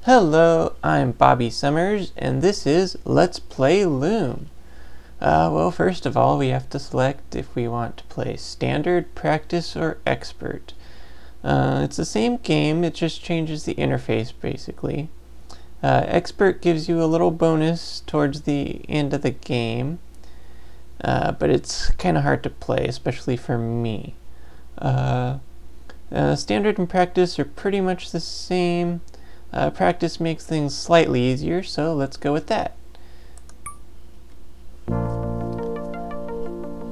Hello, I'm Bobby Summers, and this is Let's Play Loom. Well, first of all, we have to select if we want to play Standard, Practice, or Expert. It's the same game, it just changes the interface, basically. Expert gives you a little bonus towards the end of the game, but it's kind of hard to play, especially for me. Standard and Practice are pretty much the same. Practice makes things slightly easier, so let's go with that.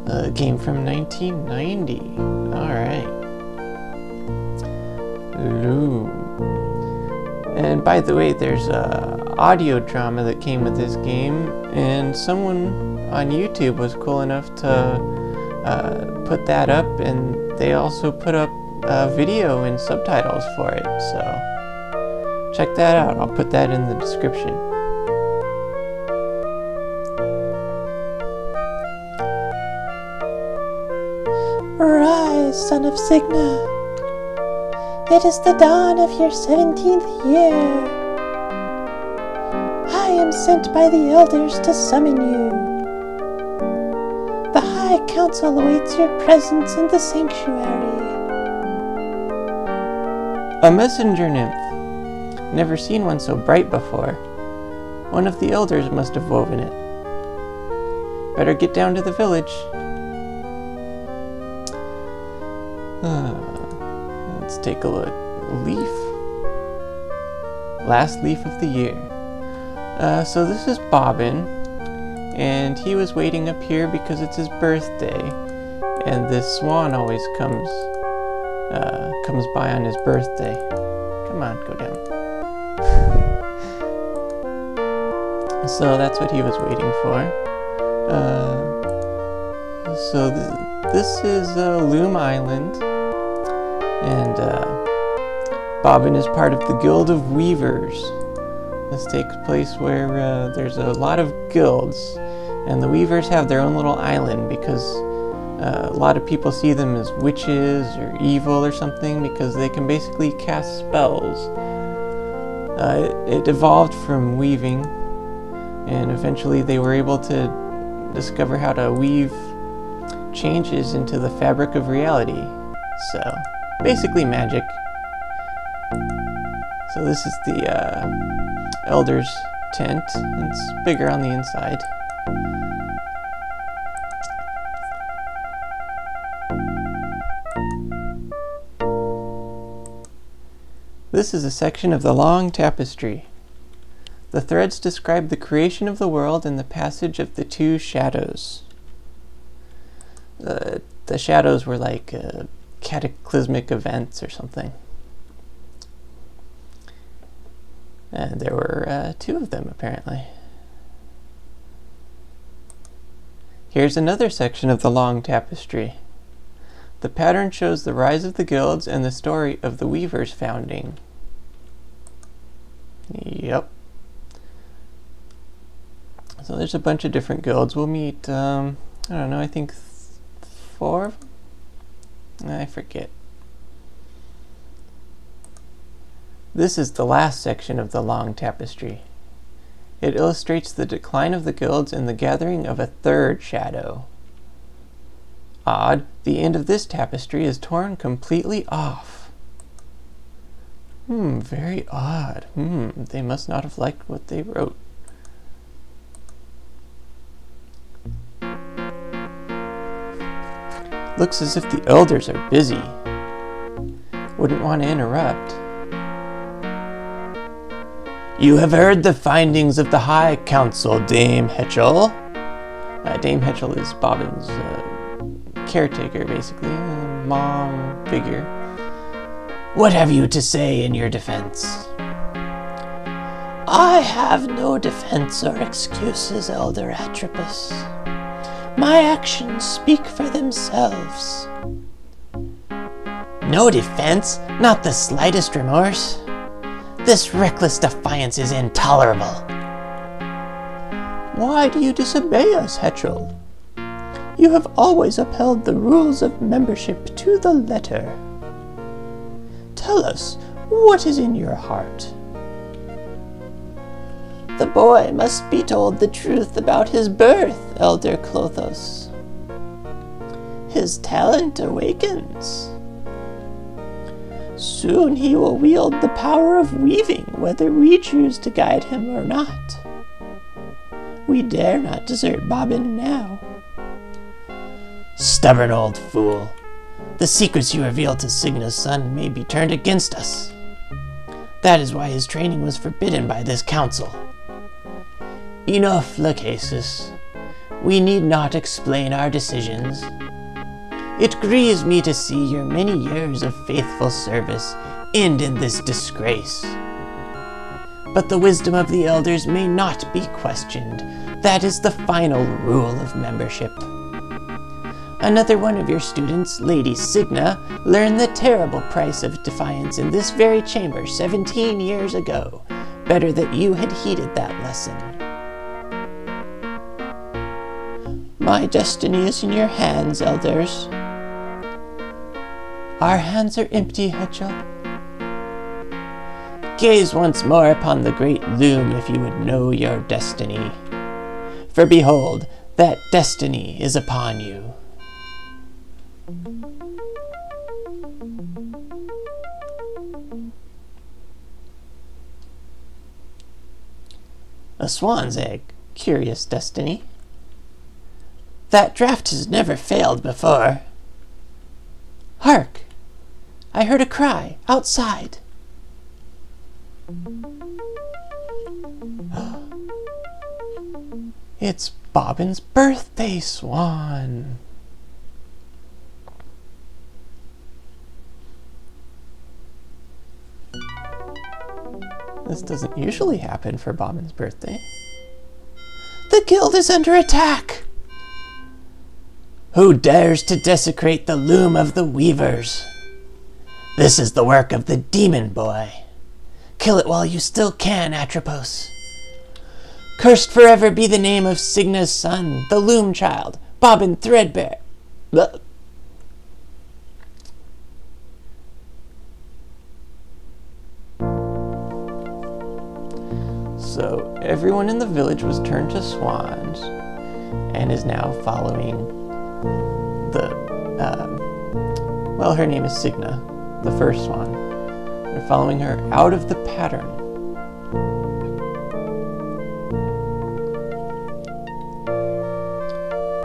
A game from 1990. Alright. Loom. And by the way, there's a audio drama that came with this game, and someone on YouTube was cool enough to put that up, and they also put up video and subtitles for it, so check that out. I'll put that in the description. Rise, son of Cygna. It is the dawn of your 17th year. I am sent by the elders to summon you. The High Council awaits your presence in the sanctuary. A messenger nymph. Never seen one so bright before. One of the elders must have woven it. Better get down to the village. Let's take a look. Leaf. Last leaf of the year. So this is Bobbin, and he was waiting up here because it's his birthday, and this swan always comes by on his birthday. Come on, go down. So that's what he was waiting for. So this is Loom Island, and Bobbin is part of the Guild of Weavers. This takes place where there's a lot of guilds, and the Weavers have their own little island because a lot of people see them as witches or evil or something because they can basically cast spells. It evolved from weaving, and eventually they were able to discover how to weave changes into the fabric of reality. So, basically magic. So this is the Elder's tent. It's bigger on the inside. This is a section of the long tapestry. The threads describe the creation of the world and the passage of the two shadows. The shadows were like cataclysmic events or something. And there were two of them, apparently. Here's another section of the long tapestry. The pattern shows the rise of the guilds and the story of the Weavers' founding. Yep. So there's a bunch of different guilds. We'll meet, I don't know, I think 4 of them? I forget. This is the last section of the long tapestry. It illustrates the decline of the guilds and the gathering of a third shadow. Odd, the end of this tapestry is torn completely off. Very odd. They must not have liked what they wrote. Looks as if the elders are busy. Wouldn't want to interrupt. You have heard the findings of the High Council, Dame Hetchel. Dame Hetchel is Bobbin's caretaker, basically, mom figure. What have you to say in your defense? I have no defense or excuses, Elder Atropos. My actions speak for themselves. No defense? Not the slightest remorse? This reckless defiance is intolerable. Why do you disobey us, Hetchel? You have always upheld the rules of membership to the letter. Tell us, what is in your heart? The boy must be told the truth about his birth, Elder Clothos. His talent awakens. Soon he will wield the power of weaving, whether we choose to guide him or not. We dare not desert Bobbin now. Stubborn old fool. The secrets you revealed to Cygna's son may be turned against us. That is why his training was forbidden by this council. Enough, Lachesis. We need not explain our decisions. It grieves me to see your many years of faithful service end in this disgrace. But the wisdom of the elders may not be questioned. That is the final rule of membership. Another one of your students, Lady Cygna, learned the terrible price of defiance in this very chamber 17 years ago. Better that you had heeded that lesson. My destiny is in your hands, elders. Our hands are empty, Hetchel. Gaze once more upon the great loom if you would know your destiny. For behold, that destiny is upon you. A swan's egg. Curious destiny. That draft has never failed before. Hark! I heard a cry outside. It's Bobbin's birthday swan. This doesn't usually happen for Bobbin's birthday. The guild is under attack! Who dares to desecrate the loom of the weavers? This is the work of the demon boy. Kill it while you still can, Atropos. Cursed forever be the name of Cygna's son, the loom child, Bobbin Threadbare. Blah. So everyone in the village was turned to swans and is now following well, her name is Cygna, the first swan. They're following her out of the pattern.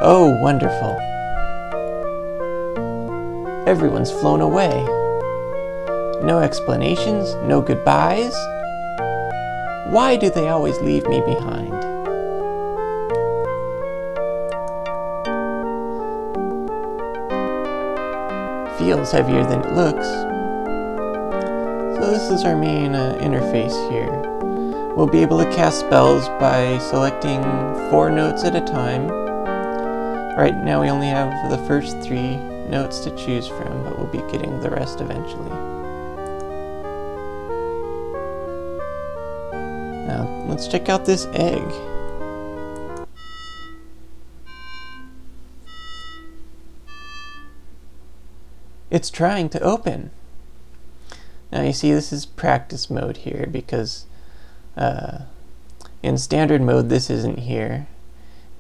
Oh, wonderful. Everyone's flown away. No explanations, no goodbyes. Why do they always leave me behind? Feels heavier than it looks. So this is our main interface here. We'll be able to cast spells by selecting 4 notes at a time. Right now we only have the first 3 notes to choose from, but we'll be getting the rest eventually. Now let's check out this egg. It's trying to open. Now you see this is practice mode here because in standard mode this isn't here,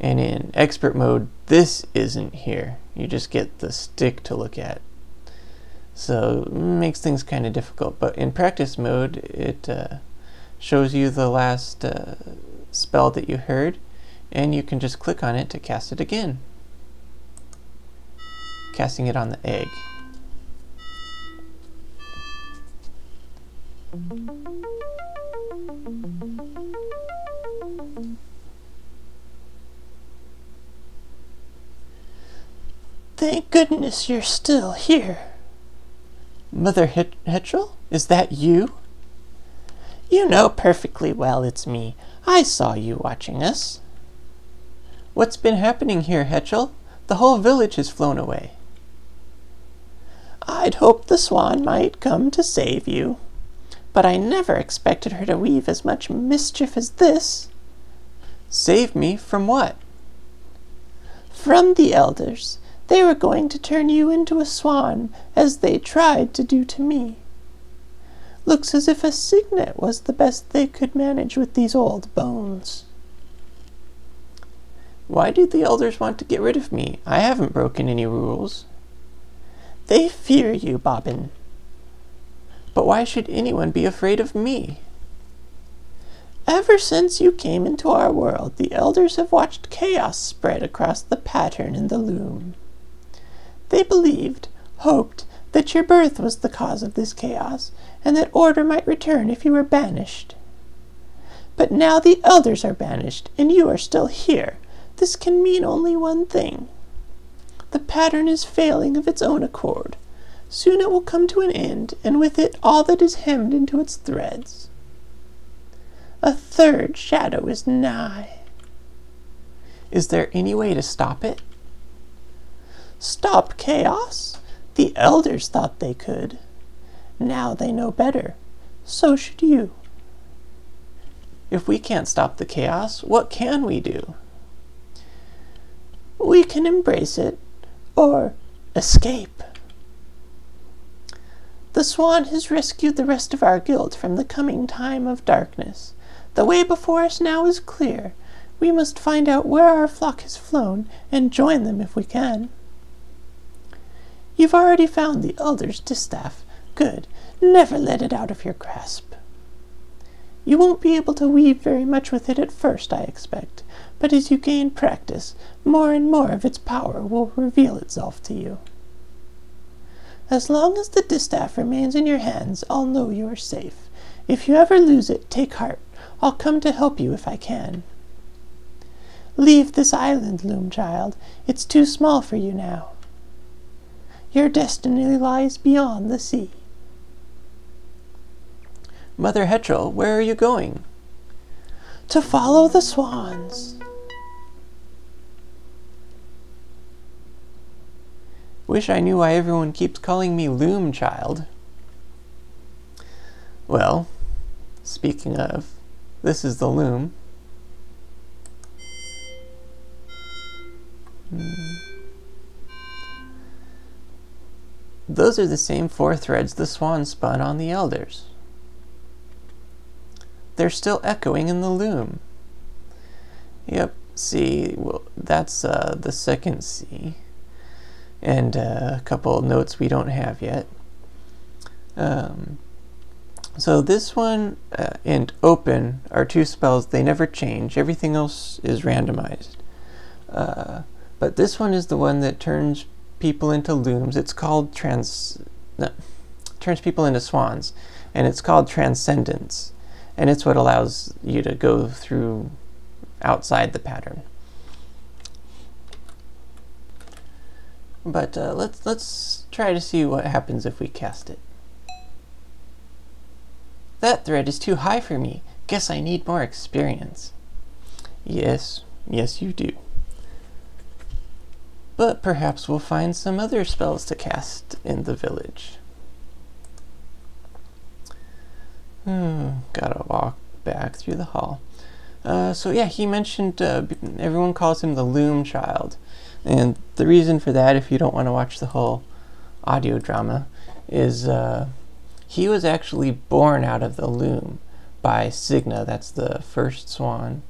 and in expert mode this isn't here. You just get the stick to look at. So it makes things kind of difficult, but in practice mode it shows you the last spell that you heard, and you can just click on it to cast it again. Casting it on the egg. Thank goodness you're still here. Mother Hetchel, is that you? You know perfectly well it's me. I saw you watching us. What's been happening here, Hetchel? The whole village has flown away. I'd hoped the swan might come to save you, but I never expected her to weave as much mischief as this. Save me from what? From the elders. They were going to turn you into a swan, as they tried to do to me. Looks as if a signet was the best they could manage with these old bones. Why do the elders want to get rid of me? I haven't broken any rules. They fear you, Bobbin. But why should anyone be afraid of me? Ever since you came into our world, the elders have watched chaos spread across the pattern in the loom. They believed, hoped, that your birth was the cause of this chaos, and that order might return if you were banished. But now the elders are banished, and you are still here. This can mean only one thing. The pattern is failing of its own accord. Soon it will come to an end, and with it all that is hemmed into its threads. A third shadow is nigh. Is there any way to stop it? Stop chaos? The elders thought they could. Now they know better. So should you. If we can't stop the chaos, what can we do? We can embrace it, or escape. The swan has rescued the rest of our guild from the coming time of darkness. The way before us now is clear. We must find out where our flock has flown and join them if we can. You've already found the elder's distaff. Good. Never let it out of your grasp. You won't be able to weave very much with it at first, I expect, but as you gain practice, more and more of its power will reveal itself to you. As long as the distaff remains in your hands, I'll know you are safe. If you ever lose it, take heart. I'll come to help you if I can. Leave this island, Loom child. It's too small for you now. Your destiny lies beyond the sea. Mother Hetrel, where are you going? To follow the swans. Wish I knew why everyone keeps calling me Loom child. Well, speaking of, this is the loom. Those are the same 4 threads the swan spun on the elders. They're still echoing in the loom. Yep, see, well, that's the second C. And a couple notes we don't have yet. So this one and open are 2 spells. They never change. Everything else is randomized. But this one is the one that turns people into looms. It's called turns people into swans, and it's called transcendence. And it's what allows you to go through outside the pattern. But let's try to see what happens if we cast it. That thread is too high for me. Guess I need more experience. Yes, you do. But perhaps we'll find some other spells to cast in the village. Gotta walk back through the hall. So yeah, he mentioned everyone calls him the Loom child. And the reason for that, if you don't want to watch the whole audio drama, is he was actually born out of the loom by Signa. That's the first swan.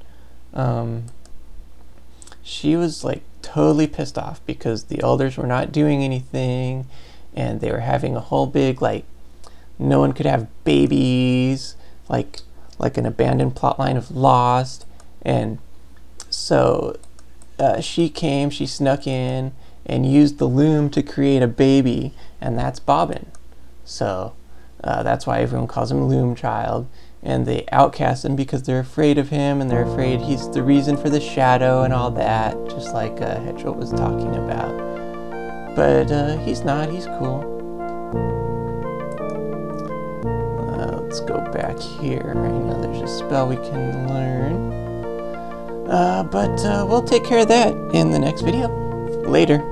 She was like totally pissed off because the elders were not doing anything, and they were having a whole big like no one could have babies, like an abandoned plotline of Lost. And so she snuck in and used the loom to create a baby, and that's Bobbin. So that's why everyone calls him Loom Child, and they outcast him because they're afraid of him, and they're afraid he's the reason for the shadow and all that, just like Hetrel was talking about. But he's not, he's cool. Let's go back here. I know there's a spell we can learn. But we'll take care of that in the next video. Later.